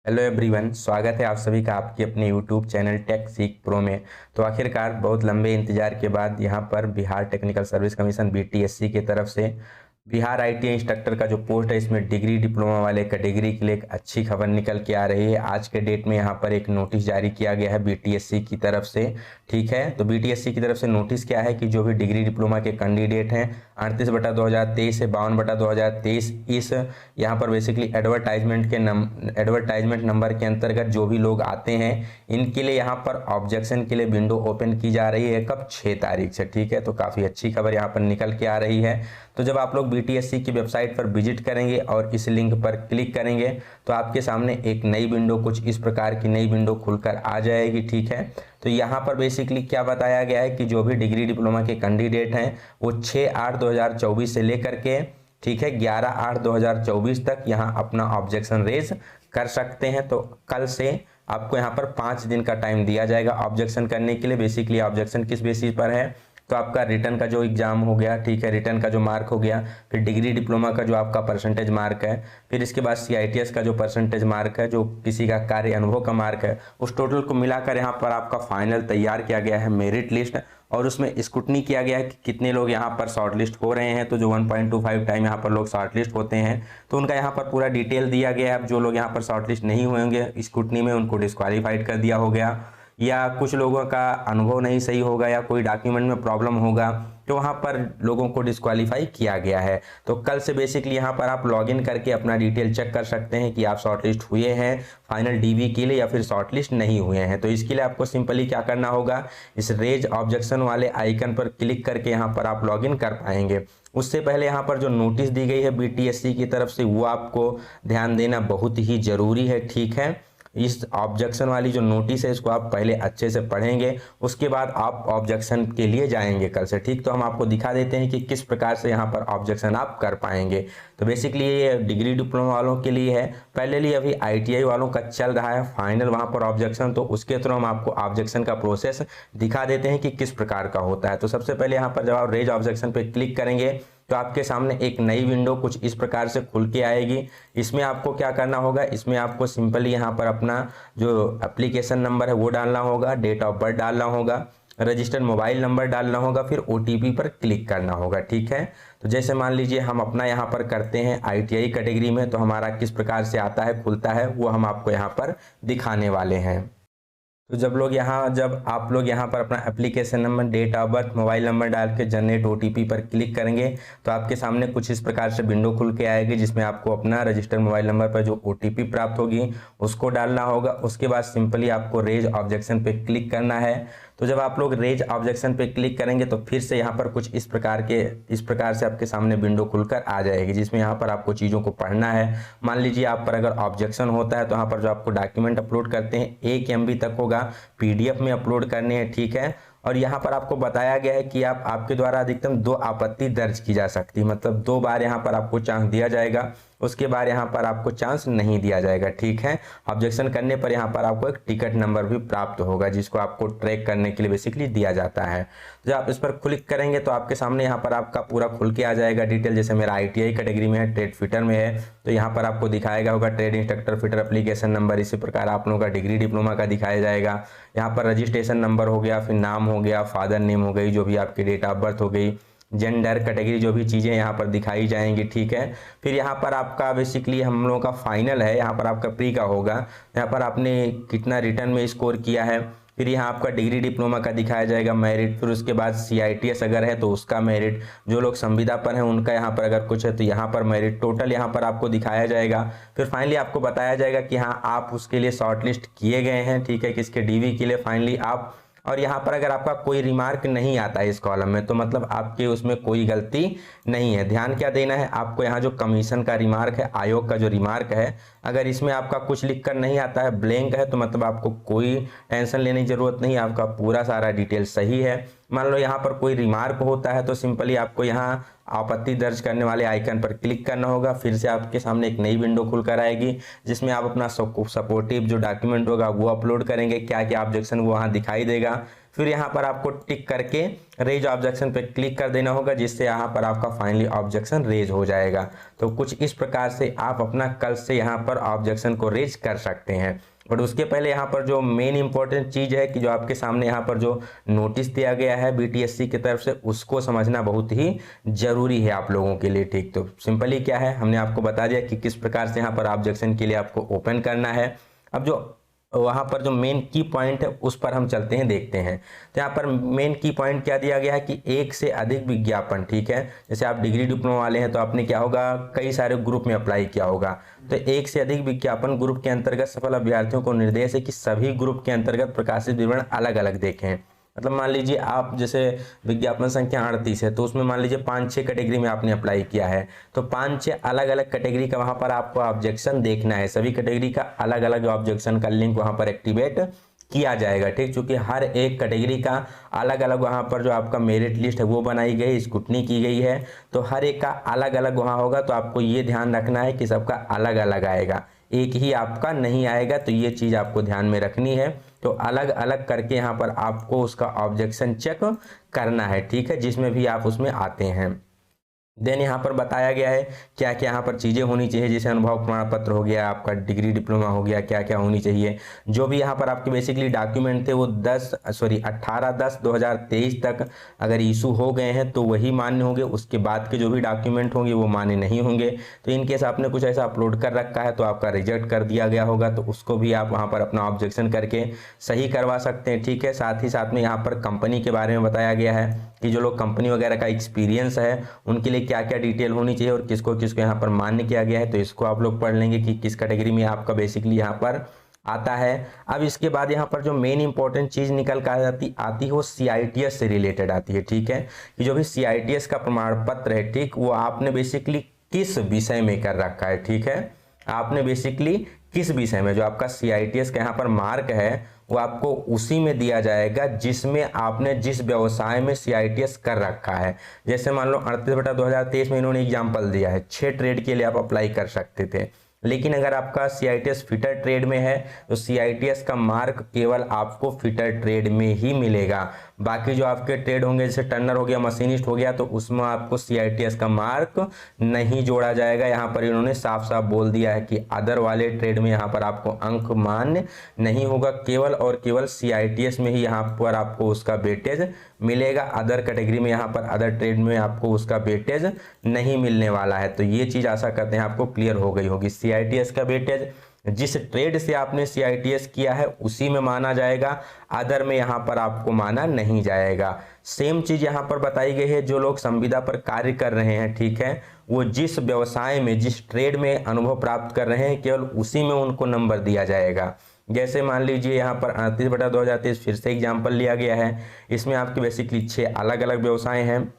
Hello everyone, स्वागत है आप सभी का आपके अपने यूट्यूब चैनल टेक सीख प्रो में। तो आखिरकार बहुत लंबे इंतजार के बाद यहाँ पर Bihar technical service commission BTSC की तरफ से बिहार आईटीआई इंस्ट्रक्टर का जो पोस्ट है इसमें डिग्री डिप्लोमा वाले कैटेगरी के लिए एक अच्छी खबर निकल के आ रही है। आज के डेट में यहाँ पर एक नोटिस जारी किया गया है बीटीएससी की तरफ से। ठीक है, तो बीटीएससी की तरफ से नोटिस क्या है कि जो भी डिग्री डिप्लोमा के कैंडिडेट हैं 38/2023 से 52/2023 इस यहाँ पर बेसिकली एडवर्टाइजमेंट नंबर के अंतर्गत जो भी लोग आते हैं इनके लिए यहाँ पर ऑब्जेक्शन के लिए विंडो ओपन की जा रही है। कब? 6 तारीख से। ठीक है, तो काफ़ी अच्छी खबर यहाँ पर निकल के आ रही है। तो जब आप लोग बीटीएससी की वेबसाइट पर विजिट करेंगे और इस लिंक पर क्लिक करेंगे तो आपके सामने एक नई विंडो, कुछ इस प्रकार की नई विंडो खुलकर आ जाएगी। ठीक है, तो यहाँ पर बेसिकली क्या बताया गया है कि जो भी डिग्री डिप्लोमा के कैंडिडेट हैं वो 6/8/2024 से लेकर के, ठीक है, 11/8/2024 तक यहाँ अपना ऑब्जेक्शन रेज कर सकते हैं। तो कल से आपको यहाँ पर 5 दिन का टाइम दिया जाएगा ऑब्जेक्शन करने के लिए। बेसिकली ऑब्जेक्शन किस बेसिस पर है? तो आपका रिटर्न का जो एग्जाम हो गया, ठीक है, रिटर्न का जो मार्क हो गया, फिर डिग्री डिप्लोमा का जो आपका परसेंटेज मार्क है, फिर इसके बाद सीआईटीएस का जो परसेंटेज मार्क है, जो किसी का कार्य अनुभव का मार्क है, उस टोटल को मिलाकर यहाँ पर आपका फाइनल तैयार किया गया है मेरिट लिस्ट। और उसमें स्क्रूटनी किया गया है कि कितने लोग यहाँ पर शॉर्टलिस्ट हो रहे हैं। तो जो 1.25 टाइम यहाँ पर लोग शॉर्टलिस्ट होते हैं तो उनका यहाँ पर पूरा डिटेल दिया गया है। अब जो लोग यहाँ पर शॉर्टलिस्ट नहीं होंगे स्क्रूटनी में उनको डिस्क्वालीफाइड कर दिया हो गया, या कुछ लोगों का अनुभव नहीं सही होगा या कोई डॉक्यूमेंट में प्रॉब्लम होगा तो वहाँ पर लोगों को डिस्क्वालीफाई किया गया है। तो कल से बेसिकली यहाँ पर आप लॉगिन करके अपना डिटेल चेक कर सकते हैं कि आप शॉर्टलिस्ट हुए हैं फाइनल डीवी के लिए या फिर शॉर्टलिस्ट नहीं हुए हैं। तो इसके लिए आपको सिंपली क्या करना होगा, इस रेज ऑब्जेक्शन वाले आइकन पर क्लिक करके यहाँ पर आप लॉगिन कर पाएंगे। उससे पहले यहाँ पर जो नोटिस दी गई है बीटीएससी की तरफ से वो आपको ध्यान देना बहुत ही जरूरी है। ठीक है, इस ऑब्जेक्शन वाली जो नोटिस है इसको आप पहले अच्छे से पढ़ेंगे, उसके बाद आप ऑब्जेक्शन के लिए जाएंगे कल से। ठीक, तो हम आपको दिखा देते हैं कि किस प्रकार से यहाँ पर ऑब्जेक्शन आप कर पाएंगे। तो बेसिकली ये डिग्री डिप्लोमा वालों के लिए है। पहले लिए अभी आईटीआई वालों का चल रहा है फाइनल वहाँ पर ऑब्जेक्शन, तो उसके थ्रू हम आपको ऑब्जेक्शन का प्रोसेस दिखा देते हैं कि किस प्रकार का होता है। तो सबसे पहले यहाँ पर जब आप रेज ऑब्जेक्शन पे क्लिक करेंगे तो आपके सामने एक नई विंडो कुछ इस प्रकार से खुल के आएगी। इसमें आपको क्या करना होगा, इसमें आपको सिंपली यहाँ पर अपना जो एप्लीकेशन नंबर है वो डालना होगा, डेट ऑफ बर्थ डालना होगा, रजिस्टर्ड मोबाइल नंबर डालना होगा, फिर ओटीपी पर क्लिक करना होगा। ठीक है, तो जैसे मान लीजिए हम अपना यहाँ पर करते हैं आईटीआई कैटेगरी में, तो हमारा किस प्रकार से आता है, खुलता है, वो हम आपको यहाँ पर दिखाने वाले हैं। तो जब आप लोग यहाँ पर अपना application number, date of birth, mobile number डाल के जनरेट ओटीपी पर क्लिक करेंगे तो आपके सामने कुछ इस प्रकार से विंडो खुल के आएगी जिसमें आपको अपना रजिस्टर्ड मोबाइल नंबर पर जो ओटीपी प्राप्त होगी उसको डालना होगा। उसके बाद सिंपली आपको रेज ऑब्जेक्शन पे क्लिक करना है। तो जब आप लोग रेज ऑब्जेक्शन पे क्लिक करेंगे तो फिर से यहाँ पर कुछ इस प्रकार से आपके सामने विंडो खुलकर आ जाएगी जिसमें यहाँ पर आपको चीज़ों को पढ़ना है। मान लीजिए आप पर अगर ऑब्जेक्शन होता है तो यहाँ पर जो आपको डॉक्यूमेंट अपलोड करते हैं 1 MB तक होगा, पीडीएफ में अपलोड करने हैं। ठीक है, और यहाँ पर आपको बताया गया है कि आपके द्वारा अधिकतम 2 आपत्ति दर्ज की जा सकती है, मतलब 2 बार यहाँ पर आपको चांस दिया जाएगा, उसके बाद यहाँ पर आपको चांस नहीं दिया जाएगा। ठीक है, ऑब्जेक्शन करने पर यहाँ पर आपको एक टिकट नंबर भी प्राप्त होगा जिसको आपको ट्रैक करने के लिए बेसिकली दिया जाता है। जब आप इस पर क्लिक करेंगे तो आपके सामने यहाँ पर आपका पूरा खुल के आ जाएगा डिटेल। जैसे मेरा आईटीआई कैटेगरी में है, ट्रेड फिटर में है, तो यहाँ पर आपको दिखाएगा होगा trade instructor fitter application number. इसी प्रकार आप लोगों का डिग्री डिप्लोमा का दिखाया जाएगा। यहाँ पर रजिस्ट्रेशन नंबर हो गया, फिर नाम हो गया, फादर नेम हो गई, जो भी आपकी डेट ऑफ बर्थ हो गई, जेंडर, कैटेगरी, जो भी चीज़ें यहाँ पर दिखाई जाएंगी। ठीक है, फिर यहाँ पर आपका बेसिकली हम लोगों का फाइनल है, यहाँ पर आपका प्री का होगा, यहाँ पर आपने कितना रिटर्न में स्कोर किया है, फिर यहाँ आपका डिग्री डिप्लोमा का दिखाया जाएगा मेरिट, फिर उसके बाद सीआईटीएस अगर है तो उसका मेरिट, जो लोग संविदा पर हैं उनका यहाँ पर अगर कुछ है तो यहाँ पर मेरिट टोटल यहाँ पर आपको दिखाया जाएगा। फिर फाइनली आपको बताया जाएगा कि हाँ आप उसके लिए शॉर्टलिस्ट किए गए हैं। ठीक है, किसके डीवी के लिए फाइनली आप, और यहाँ पर अगर आपका कोई रिमार्क नहीं आता है इस कॉलम में तो मतलब आपके उसमें कोई गलती नहीं है। ध्यान क्या देना है आपको, यहाँ जो कमीशन का रिमार्क है, आयोग का जो रिमार्क है, अगर इसमें आपका कुछ लिखकर नहीं आता है, ब्लैंक है, तो मतलब आपको कोई टेंशन लेने की जरूरत नहीं, आपका पूरा सारा डिटेल सही है। मान लो यहाँ पर कोई रिमार्क होता है तो सिंपली आपको यहाँ आपत्ति दर्ज करने वाले आइकन पर क्लिक करना होगा। फिर से आपके सामने एक नई विंडो खुल कर आएगी जिसमें आप अपना सपोर्टिव जो डॉक्यूमेंट होगा वो अपलोड करेंगे, क्या क्या ऑब्जेक्शन वो वहाँ दिखाई देगा। फिर यहाँ पर आपको टिक करके रेज ऑब्जेक्शन पे क्लिक कर देना होगा, जिससे यहाँ पर आपका फाइनली ऑब्जेक्शन रेज हो जाएगा। तो कुछ इस प्रकार से आप अपना कल से यहाँ पर ऑब्जेक्शन को रेज कर सकते हैं। बट उसके पहले यहाँ पर जो मेन इंपॉर्टेंट चीज़ है कि जो आपके सामने यहाँ पर जो नोटिस दिया गया है बीटीएससी की तरफ से, उसको समझना बहुत ही जरूरी है आप लोगों के लिए। ठीक, तो सिंपली क्या है, हमने आपको बता दिया कि किस प्रकार से यहाँ पर ऑब्जेक्शन के लिए आपको ओपन करना है। अब जो वहाँ पर जो मेन की पॉइंट है उस पर हम चलते हैं, देखते हैं। तो यहाँ पर मेन की पॉइंट क्या दिया गया है कि एक से अधिक विज्ञापन, ठीक है, जैसे आप डिग्री डिप्लोमा वाले हैं तो आपने क्या होगा, कई सारे ग्रुप में अप्लाई किया होगा। तो एक से अधिक विज्ञापन ग्रुप के अंतर्गत सफल अभ्यर्थियों को निर्देश है कि सभी ग्रुप के अंतर्गत प्रकाशित विवरण अलग अलग देखें। मतलब मान लीजिए आप जैसे विज्ञापन संख्या 38 है तो उसमें मान लीजिए 5-6 कैटेगरी में आपने अप्लाई किया है, तो 5-6 अलग अलग कैटेगरी का वहां पर आपको ऑब्जेक्शन देखना है। सभी कैटेगरी का अलग अलग ऑब्जेक्शन का लिंक वहां पर एक्टिवेट किया जाएगा। ठीक, चूंकि हर एक कैटेगरी का अलग अलग वहां पर जो आपका मेरिट लिस्ट है वो बनाई गई, स्क्रूटनी की गई है, तो हर एक का अलग अलग वहां होगा। तो आपको ये ध्यान रखना है कि सबका अलग अलग आएगा, एक ही आपका नहीं आएगा। तो ये चीज़ आपको ध्यान में रखनी है। तो अलग अलग करके यहाँ पर आपको उसका ऑब्जेक्शन चेक करना है, ठीक है, जिसमें भी आप उसमें आते हैं। देन यहाँ पर बताया गया है क्या क्या यहाँ पर चीज़ें होनी चाहिए, जैसे अनुभव प्रमाण पत्र हो गया, आपका डिग्री डिप्लोमा हो गया, क्या क्या होनी चाहिए। जो भी यहाँ पर आपके बेसिकली डॉक्यूमेंट थे वो 18/10/2023 तक अगर इशू हो गए हैं तो वही मान्य होंगे, उसके बाद के जो भी डॉक्यूमेंट होंगे वो मान्य नहीं होंगे। तो इनकेस आपने कुछ ऐसा अपलोड कर रखा है तो आपका रिजेक्ट कर दिया गया होगा, तो उसको भी आप वहाँ पर अपना ऑब्जेक्शन करके सही करवा सकते हैं। ठीक है, साथ ही साथ में यहाँ पर कंपनी के बारे में बताया गया है कि जो लोग कंपनी वगैरह का एक्सपीरियंस है उनके लिए क्या क्या डिटेल होनी चाहिए और किसको किसको यहाँ पर मान्य किया गया है। तो इसको आप लोग पढ़ लेंगे कि किस कैटेगरी में आपका बेसिकली यहाँ पर आता है। अब इसके बाद यहाँ पर जो मेन इंपॉर्टेंट चीज निकल कर आती है वो CITS से रिलेटेड आती है। ठीक है, कि जो भी CITS का प्रमाण पत्र है, ठीक, वो आपने बेसिकली किस विषय में कर रखा है। ठीक है, आपने बेसिकली किस विषय में, जो आपका CITS का यहाँ पर मार्क है वो आपको उसी में दिया जाएगा जिसमें आपने जिस व्यवसाय में CITS कर रखा है। जैसे मान लो 38/2023 में इन्होंने एग्जाम्पल दिया है 6 ट्रेड के लिए आप अप्लाई कर सकते थे, लेकिन अगर आपका CITS फिटर ट्रेड में है तो CITS का मार्क केवल आपको फिटर ट्रेड में ही मिलेगा। बाकी जो आपके ट्रेड होंगे जैसे टर्नर हो गया, मशीनिस्ट हो गया, तो उसमें आपको CITS का मार्क नहीं जोड़ा जाएगा। यहाँ पर इन्होंने साफ साफ बोल दिया है कि अदर वाले ट्रेड में यहाँ पर आपको अंक मान्य नहीं होगा, केवल और केवल CITS में ही यहाँ पर आपको उसका वेटेज मिलेगा। अदर कैटेगरी में यहाँ पर अदर ट्रेड में आपको उसका वेटेज नहीं मिलने वाला है। तो ये चीज़ आशा करते हैं आपको क्लियर हो गई होगी। CITS का वेटेज जिस ट्रेड से आपने CITS किया है उसी में माना जाएगा, अदर में यहाँ पर आपको माना नहीं जाएगा। सेम चीज यहाँ पर बताई गई है, जो लोग संविदा पर कार्य कर रहे हैं, ठीक है, वो जिस व्यवसाय में जिस ट्रेड में अनुभव प्राप्त कर रहे हैं केवल उसी में उनको नंबर दिया जाएगा। जैसे मान लीजिए यहाँ पर 38/2023 फिर से एग्जाम्पल लिया गया है, इसमें आपके बेसिकली 6 अलग अलग व्यवसाय हैं।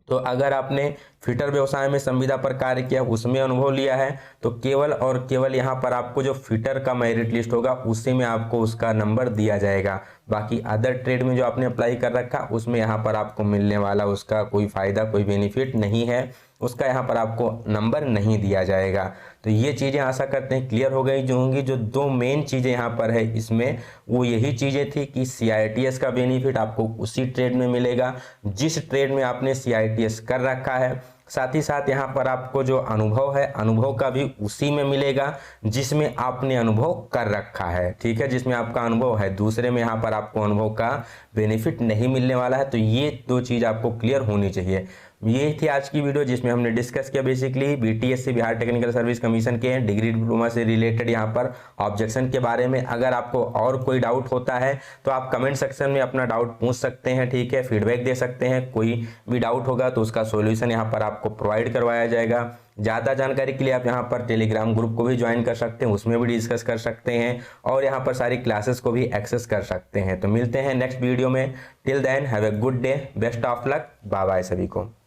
तो अगर आपने फिटर व्यवसाय में संविदा पर कार्य किया, उसमें अनुभव लिया है, तो केवल और केवल यहाँ पर आपको जो फिटर का मेरिट लिस्ट होगा उसी में आपको उसका नंबर दिया जाएगा। बाकी अदर ट्रेड में जो आपने अप्लाई कर रखा उसमें यहाँ पर आपको मिलने वाला उसका कोई फायदा कोई बेनिफिट नहीं है, उसका यहाँ पर आपको नंबर नहीं दिया जाएगा। तो ये चीज़ें आशा करते हैं क्लियर हो गई जो होंगी। जो दो मेन चीज़ें यहाँ पर है इसमें वो यही चीज़ें थी कि CITS का बेनिफिट आपको उसी ट्रेड में मिलेगा जिस ट्रेड में आपने CITS कर रखा है, साथ ही साथ यहाँ पर आपको जो अनुभव है अनुभव का भी उसी में मिलेगा जिसमें आपने अनुभव कर रखा है। ठीक है, जिसमें आपका अनुभव है, दूसरे में यहाँ पर आपको अनुभव का बेनिफिट नहीं मिलने वाला है। तो ये दो चीज़ आपको क्लियर होनी चाहिए। ये थी आज की वीडियो जिसमें हमने डिस्कस किया basically BTSC Bihar technical service commission के डिग्री डिप्लोमा से रिलेटेड यहाँ पर ऑब्जेक्शन के बारे में। अगर आपको और कोई डाउट होता है तो आप कमेंट सेक्शन में अपना डाउट पूछ सकते हैं, ठीक है, फीडबैक दे सकते हैं। कोई भी डाउट होगा तो उसका सॉल्यूशन यहाँ पर आपको प्रोवाइड करवाया जाएगा। ज़्यादा जानकारी के लिए आप यहाँ पर टेलीग्राम ग्रुप को भी ज्वाइन कर सकते हैं, उसमें भी डिस्कस कर सकते हैं और यहाँ पर सारी क्लासेस को भी एक्सेस कर सकते हैं। तो मिलते हैं नेक्स्ट वीडियो में। Till then have a good day, best of luck, bye bye सभी को।